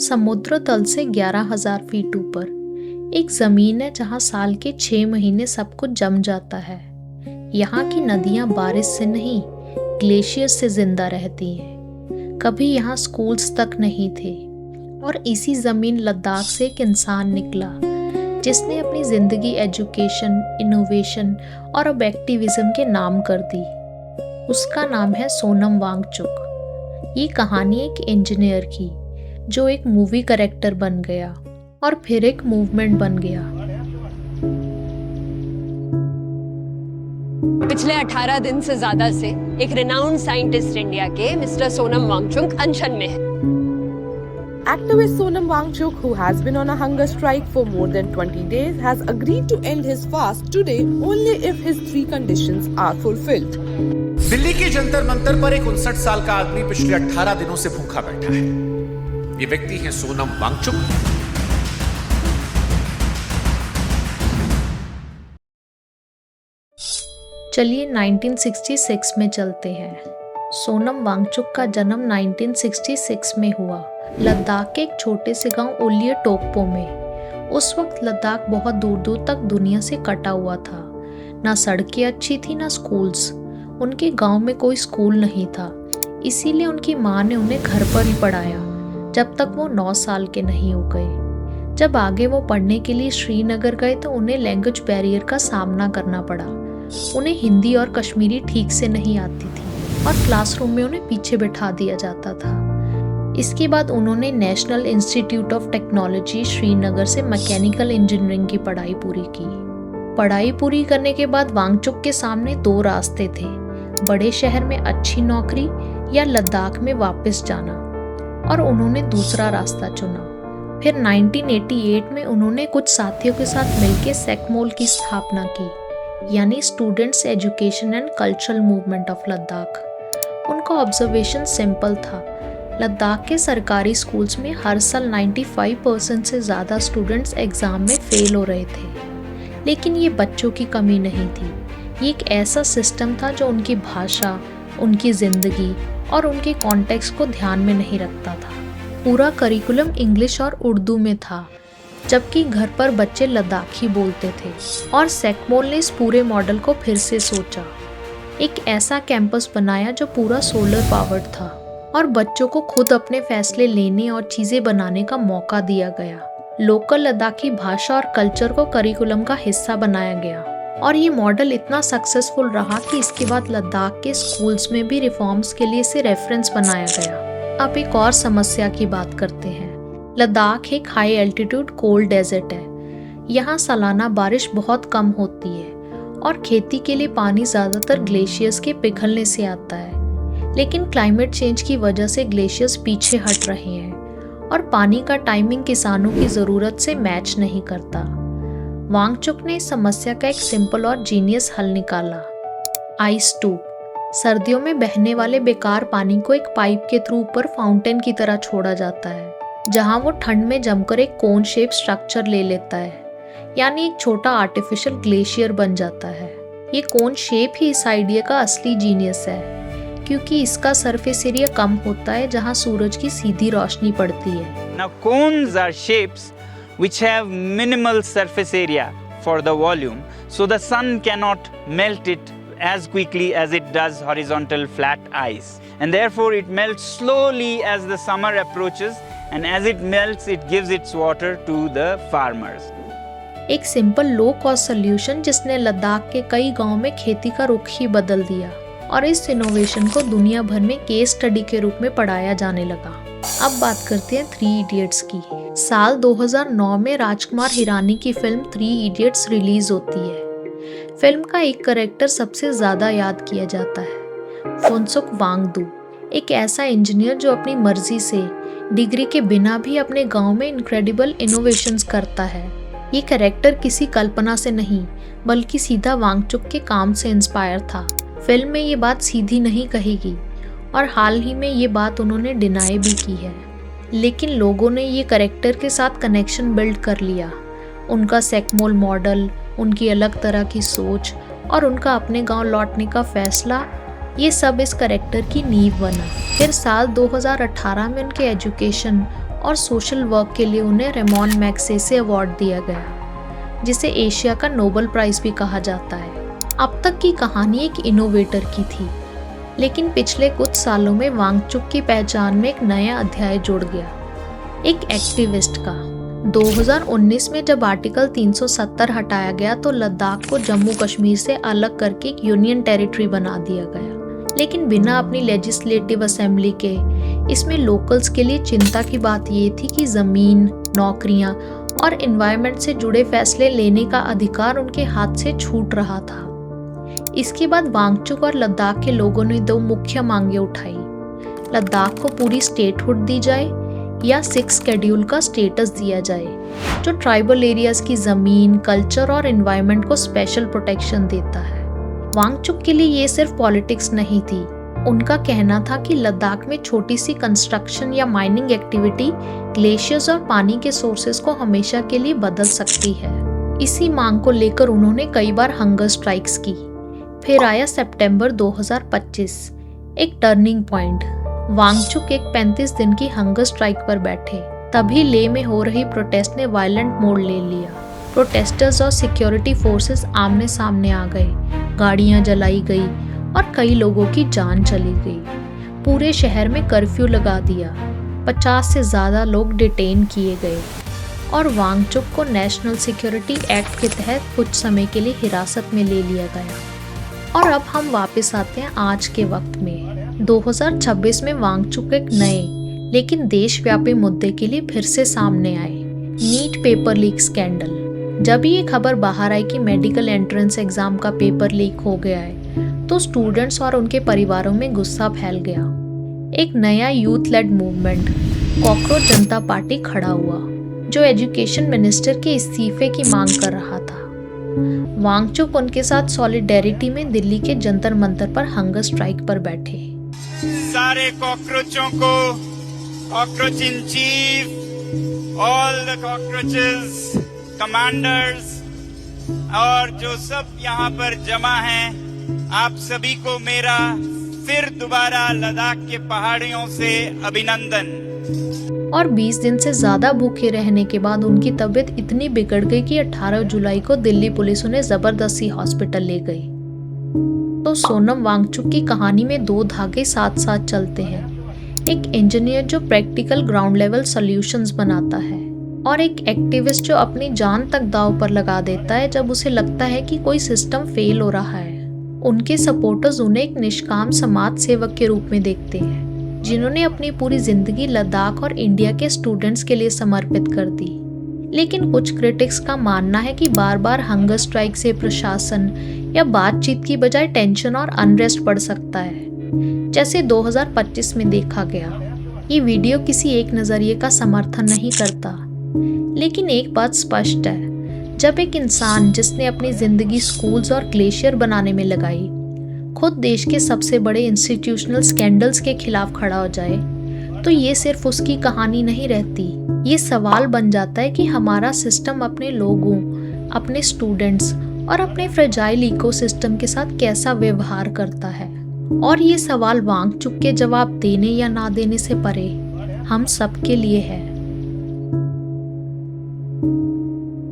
समुद्र तल से 11,000 फीट ऊपर एक जमीन है जहाँ साल के 6 महीने सब कुछ जम जाता है। यहाँ की नदियाँ बारिश से नहीं, ग्लेशियर से जिंदा रहती हैं। कभी यहाँ स्कूल्स तक नहीं थे और इसी जमीन लद्दाख से एक इंसान निकला जिसने अपनी जिंदगी एजुकेशन, इनोवेशन और अब एक्टिविज्म के नाम कर दी। उसका नाम है सोनम वांगचुक। ये कहानी एक इंजीनियर की जो एक मूवी कैरेक्टर बन गया और फिर एक मूवमेंट बन गया। पिछले 18 दिन से ज्यादा से एक रिनाउंड साइंटिस्ट इंडिया के मिस्टर सोनम वांगचुक अनशन में है। Activist Sonam Wangchuk, who has been on a hunger strike for more than 20 days, has agreed to end his fast today only if his 3 conditions are fulfilled. Delhi के जंतर मंतर पर एक 59 साल का आदमी पिछले 18 दिनों से भूखा बैठा है। ये व्यक्ति है सोनम वांगचुक। चलिए 1966 में चलते हैं। सोनम वांगचुक का जन्म 1966 में हुआ लद्दाख के एक छोटे से गांव ओलिए टोकपो में। उस वक्त लद्दाख बहुत दूर दूर तक दुनिया से कटा हुआ था। ना सड़कें अच्छी थी ना स्कूल्स। उनके गांव में कोई स्कूल नहीं था, इसीलिए उनकी माँ ने उन्हें घर पर ही पढ़ाया जब तक वो 9 साल के नहीं हो गए। जब आगे वो पढ़ने के लिए श्रीनगर गए तो उन्हें लैंग्वेज बैरियर का सामना करना पड़ा। उन्हें हिंदी और कश्मीरी ठीक से नहीं आती थी और क्लासरूम में उन्हें पीछे बिठा दिया जाता था। इसके बाद उन्होंने national institute of technology Srinagar से मैकेनिकल इंजीनियरिंग की पढ़ाई पूरी की। पढ़ाई पूरी करने के बाद वांगचुक के सामने 2 रास्ते थे, बड़े शहर में अच्छी नौकरी या लद्दाख में वापस जाना, और उन्होंने दूसरा रास्ता चुना। फिर 1988 में उन्होंने कुछ साथियों के साथ मिलकर सेकमोल की स्थापना की, यानी students education and cultural movement of Ladakh. उनका ऑब्जर्वेशन सिंपल था। लद्दाख के सरकारी स्कूल्स में हर साल 95% से ज़्यादा स्टूडेंट्स एग्ज़ाम में फेल हो रहे थे। लेकिन ये बच्चों की कमी नहीं थी, ये एक ऐसा सिस्टम था जो उनकी भाषा, उनकी ज़िंदगी और उनके कॉन्टेक्स्ट को ध्यान में नहीं रखता था। पूरा करिकुलम इंग्लिश और उर्दू में था, जबकि घर पर बच्चे लद्दाखी बोलते थे। और सेकमोल ने इस पूरे मॉडल को फिर से सोचा। एक ऐसा कैंपस बनाया जो पूरा सोलर पावर्ड था और बच्चों को खुद अपने फैसले लेने और चीज़ें बनाने का मौका दिया गया। लोकल लद्दाखी भाषा और कल्चर को करिकुलम का हिस्सा बनाया गया और ये मॉडल इतना सक्सेसफुल रहा कि इसके बाद लद्दाख के स्कूल्स में भी रिफॉर्म्स के लिए इसे रेफरेंस बनाया गया। अब एक और समस्या की बात करते हैं। लद्दाख एक हाई एल्टीट्यूड कोल्ड डेजर्ट है। यहाँ सालाना बारिश बहुत कम होती है और खेती के लिए पानी ज़्यादातर ग्लेशियर्स के पिघलने से आता है। लेकिन क्लाइमेट चेंज की वजह से ग्लेशियर्स पीछे हट रहे हैं और पानी का टाइमिंग किसानों की ज़रूरत से मैच नहीं करता। वांगचुक ने इस समस्या का एक सिंपल और जीनियस हल निकाला, आइस ट्यूब। सर्दियों में बहने वाले बेकार पानी को एक पाइप के थ्रू ऊपर फाउंटेन की तरह छोड़ा जाता है, जहां वो ठंड में जमकर एक कोन शेप स्ट्रक्चर ले लेता है, यानी एक छोटा आर्टिफिशियल ग्लेशियर बन जाता है। ये कोन शेप ही इस आइडिया का असली जीनियस है, क्योंकि इसका सरफेस एरिया कम होता है जहां सूरज की सीधी रोशनी पड़ती है। Now cones are shapes which have minimal surface area for the volume, so the sun cannot melt it as quickly as it does horizontal flat ice, and therefore it melts slowly as the summer approaches, and as it melts it gives its water to the farmers. एक simple low cost solution जिसने लद्दाख के कई गांवों में खेती का रुख ही बदल दिया और इस इनोवेशन को दुनिया भर में केस स्टडी के रूप में पढ़ाया जाने लगा। अब बात करते हैं 3 इडियट्स की। साल 2009 में राजकुमार हिरानी की फिल्म 3 इडियट्स रिलीज होती है। फिल्म का एक कैरेक्टर सबसे ज़्यादा याद किया जाता है, फुनसुक वांगडू, एक ऐसा इंजीनियर जो अपनी मर्जी से डिग्री के बिना भी अपने गांव में इनक्रेडिबल इनोवेशंस करता है। ये कैरेक्टर किसी कल्पना से नहीं बल्कि सीधा वांगचुक के काम से इंस्पायर था। फिल्म में ये बात सीधी नहीं कहेगी और हाल ही में ये बात उन्होंने डिनाई भी की है, लेकिन लोगों ने ये कैरेक्टर के साथ कनेक्शन बिल्ड कर लिया। उनका सेकमोल मॉडल, उनकी अलग तरह की सोच और उनका अपने गांव लौटने का फैसला, ये सब इस कैरेक्टर की नींव बना। फिर साल 2018 में उनके एजुकेशन और सोशल वर्क के लिए उन्हें रेमॉन मैग्सेसे अवार्ड दिया गया, जिसे एशिया का नोबेल प्राइज भी कहा जाता है। अब तक की कहानी एक इनोवेटर की थी, लेकिन पिछले कुछ सालों में वांगचुक की पहचान में एक नया अध्याय जुड़ गया, एक एक्टिविस्ट का। 2019 में जब आर्टिकल 370 हटाया गया तो लद्दाख को जम्मू कश्मीर से अलग करके एक यूनियन टेरिटरी बना दिया गया, लेकिन बिना अपनी लेजिस्लेटिव असेंबली के। इसमें लोकल्स के लिए चिंता की बात ये थी कि ज़मीन, नौकरियां और एनवायरनमेंट से जुड़े फैसले लेने का अधिकार उनके हाथ से छूट रहा था। इसके बाद वांगचुक और लद्दाख के लोगों ने दो मुख्य मांगे उठाई। लद्दाख को पूरी स्टेटहुड दी जाए या 6 शेड्यूल का स्टेटस दिया जाए, जो ट्राइबल एरियाज की ज़मीन, कल्चर और एनवायरनमेंट को स्पेशल प्रोटेक्शन देता है। वांगचुक के लिए ये सिर्फ पॉलिटिक्स नहीं थी। उनका कहना था कि लद्दाख में छोटी सी कंस्ट्रक्शन या माइनिंग एक्टिविटी ग्लेशियर्स और पानी के सोर्सेज को हमेशा के लिए बदल सकती है। इसी मांग को लेकर उन्होंने कई बार हंगर स्ट्राइक्स की। फिर आया सितंबर 2025, एक टर्निंग पॉइंट। वांगचुक एक 35 दिन की हंगर स्ट्राइक पर बैठे। तभी ले में हो रही प्रोटेस्ट ने वायलेंट मोड़ ले लिया। प्रोटेस्टर्स और सिक्योरिटी फोर्सेस आमने सामने आ गए, गाड़ियां जलाई गई और कई लोगों की जान चली गई। पूरे शहर में कर्फ्यू लगा दिया, 50 से ज़्यादा लोग डिटेन किए गए और वांगचुक को नेशनल सिक्योरिटी एक्ट के तहत कुछ समय के लिए हिरासत में ले लिया गया। और अब हम वापस आते हैं आज के वक्त में। 2026 में वांगचुक एक नए लेकिन देशव्यापी मुद्दे के लिए फिर से सामने आए, नीट पेपर लीक स्कैंडल। जब ये खबर बाहर आई कि मेडिकल एंट्रेंस एग्जाम का पेपर लीक हो गया है, तो स्टूडेंट्स और उनके परिवारों में गुस्सा फैल गया। एक नया यूथ लेड मूवमेंट, कॉकरोच जनता पार्टी खड़ा हुआ, जो एजुकेशन मिनिस्टर के इस्तीफे की मांग कर रहा था। वांगचुक उनके साथ सॉलिडेरिटी में दिल्ली के जंतर मंतर पर हंगर स्ट्राइक पर बैठे। सारे कॉकरोचों को, cockroach in chief, all the cockroaches, commanders और जो सब यहाँ पर जमा हैं, आप सभी को मेरा फिर दोबारा लद्दाख के पहाड़ियों से अभिनंदन। और 20 दिन से ज्यादा भूखे रहने के बाद उनकी तबीयत इतनी बिगड़ गई कि 18 जुलाई को दिल्ली पुलिस उन्हें जबरदस्ती हॉस्पिटल ले गई। तो सोनम वांगचुक की कहानी में दो धागे साथ साथ चलते हैं, एक इंजीनियर जो प्रैक्टिकल ग्राउंड लेवल सॉल्यूशंस बनाता है और एक एक्टिविस्ट जो अपनी जान तक दांव पर लगा देता है जब उसे लगता है कि कोई सिस्टम फेल हो रहा है। उनके सपोर्टर्स उन्हें एक निष्काम समाज सेवक के रूप में देखते हैं, जिन्होंने अपनी पूरी जिंदगी लद्दाख और इंडिया के स्टूडेंट्स के लिए समर्पित कर दी। लेकिन कुछ क्रिटिक्स का मानना है कि बार बार हंगर स्ट्राइक से प्रशासन या बातचीत की बजाय टेंशन और अनरेस्ट बढ़ सकता है, जैसे 2025 में देखा गया। ये वीडियो किसी एक नजरिए का समर्थन नहीं करता, लेकिन एक बात स्पष्ट है, जब एक इंसान जिसने अपनी जिंदगी स्कूल्स और ग्लेशियर बनाने में लगाई खुद देश के सबसे बड़े इंस्टीट्यूशनल स्कैंडल्स के खिलाफ खड़ा हो जाए, तो ये सिर्फ उसकी कहानी नहीं रहती। ये सवाल बन जाता है कि हमारा सिस्टम अपने लोगों, अपने स्टूडेंट्स और अपने फ्रेजाइल इकोसिस्टम के साथ कैसा व्यवहार करता है। और ये सवाल वांगचुक के जवाब देने या ना देने से परे हम सबके लिए है।